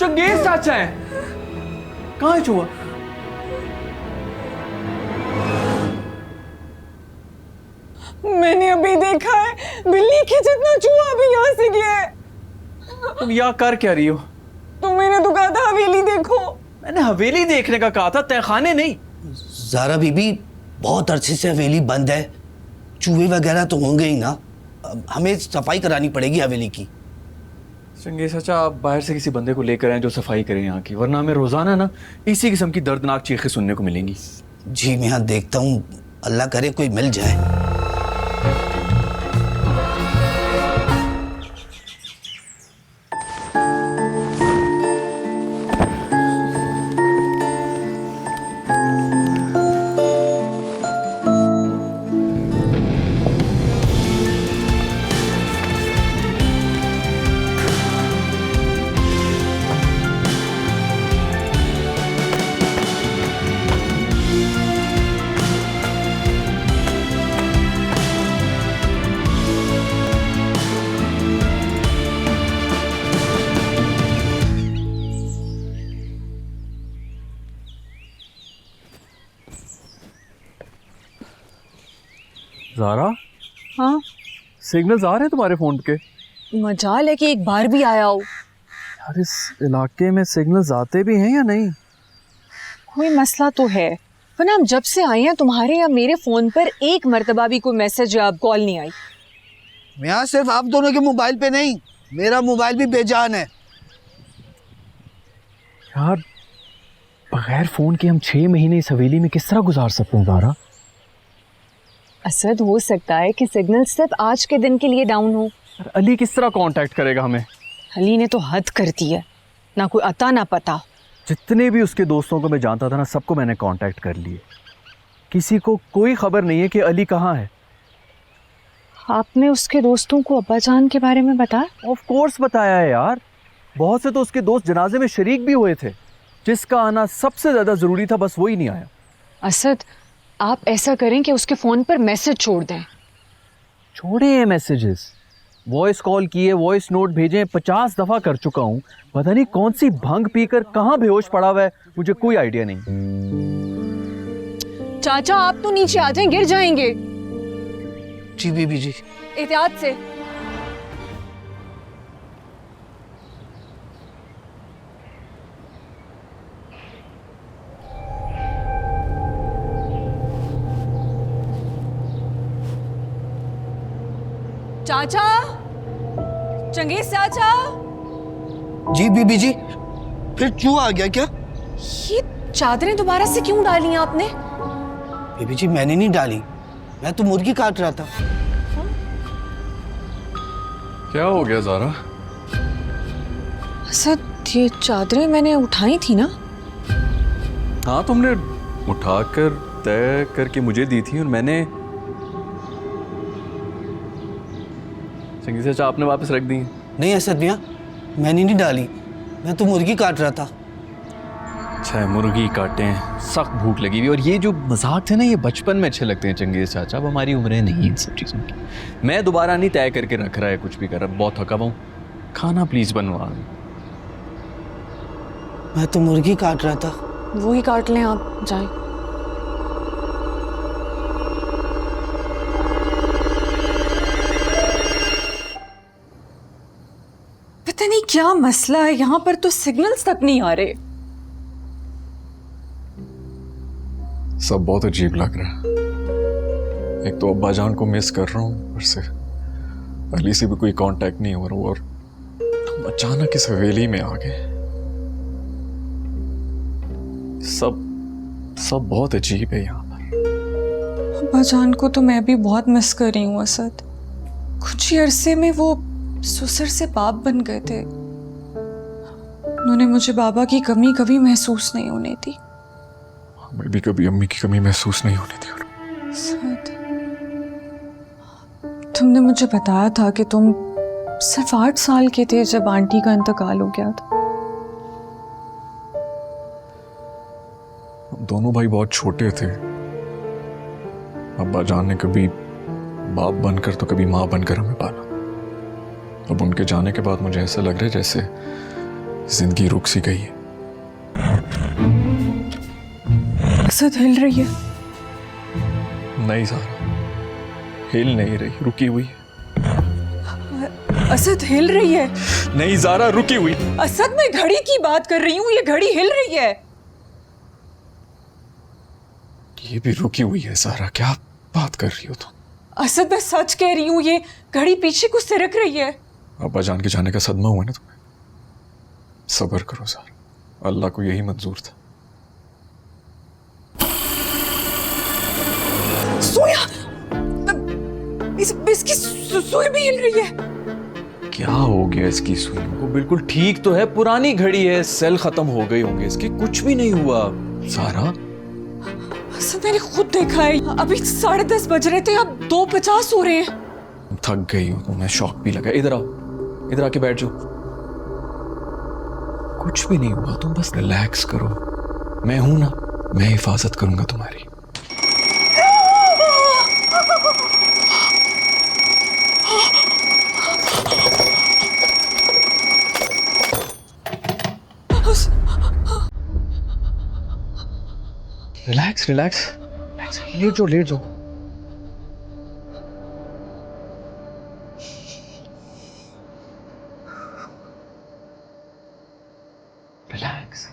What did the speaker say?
Genghis चाचा है। कहाँ है चूहा? मैंने अभी देखा है, बिल्ली के जितना चूहा अभी यहाँ से गया है। तुम यहाँ कर क्या रही हो? मैंने तो कहा था हवेली देखो। मैंने हवेली देखने का कहा था, तहखाने नहीं। ज़ारा बीबी, बहुत अरसे से हवेली बंद है, चूहे वगैरह तो होंगे ही ना। हमें सफाई करानी पड़ेगी हवेली की। चंगेज चाचा, आप बाहर से किसी बंदे को लेकर आए जो सफाई करे यहाँ की, वरना हमें रोजाना ना इसी किस्म की दर्दनाक चीखें सुनने को मिलेंगी। जी मैं यहाँ देखता हूँ, अल्लाह करे कोई मिल जाए। ज़ारा, हाँ सिग्नल्स आ रहे हैं तुम्हारे फोन के? मजाल है कि एक बार भी आया हो। यार इस इलाके में सिग्नल्स आते भी हैं या नहीं? कोई मसला तो है, वरना हम जब से आए हैं तुम्हारे या मेरे फोन पर एक मर्तबा भी कोई मैसेज या कॉल नहीं आई। यहाँ सिर्फ आप दोनों के मोबाइल पे नहीं, मेरा मोबाइल भी बेजान है। यार बगैर फोन के हम 6 महीने इस हवेली में किस तरह गुजार सकते हैं ज़ारा? असद, हो सकता है कि सिग्नल सिर्फ आज के दिन के लिए डाउन हो। अली किस तरह कांटेक्ट करेगा हमें? अली ने तो हद कर दी है, ना कोई अता ना पता। जितने भी उसके दोस्तों को मैं जानता था ना, सबको मैंने कांटेक्ट कर लिए। किसी को कोई खबर नहीं है कि अली कहाँ है। आपने उसके दोस्तों को अब्बा जान के बारे में बताया? ऑफ कोर्स बताया है यार। बहुत से तो उसके दोस्त जनाजे में शरीक भी हुए थे। जिसका आना सबसे ज्यादा जरूरी था, बस वही नहीं आया। असद, आप ऐसा करें कि उसके फोन पर मैसेज छोड़ दें। छोड़े हैं मैसेजेस, वॉइस कॉल किए, वॉइस नोट भेजे, 50 दफा कर चुका हूँ। पता नहीं कौन सी भंग पीकर कहाँ बेहोश पड़ा हुआ है, मुझे कोई आइडिया नहीं। चाचा आप तो नीचे आ जाएं, गिर जाएंगे। जी बीबी जी। एहतियात से। चाचा, चंगेज चाचा। जी बीबी जी, फिर चूहा आ गया क्या? ये चादरें दोबारा से क्यों डाली आपने? बीबी जी मैंने नहीं डाली, मैं तो मुर्गी काट रहा था। क्या हो गया ज़ारा? असद, ये चादरें मैंने उठाई थी ना? हाँ, तुमने उठाकर तय करके मुझे दी थी और मैंने चाचा आपने वापस रख दी। नहीं असद मियाँ, मैंने नहीं डाली, मैं तो मुर्गी काट रहा था। अच्छा, मुर्गी काटें, सख्त भूख लगी हुई। और ये जो मजाक थे ना, ये बचपन में अच्छे लगते हैं चंगेज चाचा, अब हमारी उम्रें नहीं इन सब चीज़ों की। मैं दोबारा नहीं तय करके रख रहा है कुछ भी कर, बहुत थका हुआ हूँ। खाना प्लीज बनवा। मैं तो मुर्गी काट रहा था। वो ही काट लें, आप जाएं। पता नहीं क्या मसला है, यहाँ पर तो सिग्नल्स तक नहीं आ रहे। सब बहुत अजीब लग रहा है। एक तो अब्बा जान को मिस कर रहा हूँ, और से अली से भी कोई कांटेक्ट नहीं हो रहा, और हम अचानक इस हवेली में आ गए। सब बहुत अजीब है यहाँ पर। अब्बा जान को तो मैं भी बहुत मिस कर रही हूँ असद। कुछ ही अरसे में वो ससुर से बाप बन गए थे। उन्होंने मुझे बाबा की कमी कभी महसूस नहीं होने दी। हमें भी कभी अम्मी की कमी महसूस नहीं होने दी। असद, तुमने मुझे बताया था कि तुम सिर्फ 8 साल के थे जब आंटी का इंतकाल हो गया था। दोनों भाई बहुत छोटे थे। अब्बा जान ने कभी बाप बनकर तो कभी माँ बनकर हमें पाला। अब उनके जाने के बाद मुझे ऐसा लग रहा है जैसे जिंदगी रुक सी गई है। असद हिल रही है। नहीं सारा, हिल नहीं रही, रुकी हुई है। असद हिल रही है। नहीं ज़ारा, रुकी हुई। असद मैं घड़ी की बात कर रही हूँ, ये घड़ी हिल रही है। ये भी रुकी हुई है ज़ारा, क्या बात कर रही हो तुम? असद मैं सच कह रही हूँ, ये घड़ी पीछे को सिरक रही है। अब्बा जान के जाने का सदमा हुआ ना तुम्हें। सब्र करो ज़ारा, अल्लाह को यही मंजूर था। सोया, इसकी सुई भी हिल रही है। क्या हो गया इसकी सुई को? बिल्कुल ठीक तो है, पुरानी घड़ी है, सेल खत्म हो गए होंगे इसके, कुछ भी नहीं हुआ। ज़ारा, असद मैंने खुद देखा है, अभी 10:30 बज रहे थे, अब 2:50 हो रहे हैं। थक गई हो तो मैं, शौक भी लगा। इधर आओ, इधर आके बैठ जाओ। कुछ भी नहीं हुआ, तुम बस रिलैक्स करो। मैं हूं ना, मैं हिफाजत करूंगा तुम्हारी। रिलैक्स रिलैक्स, लेट जाओ लेट जाओ। रिलैक्स।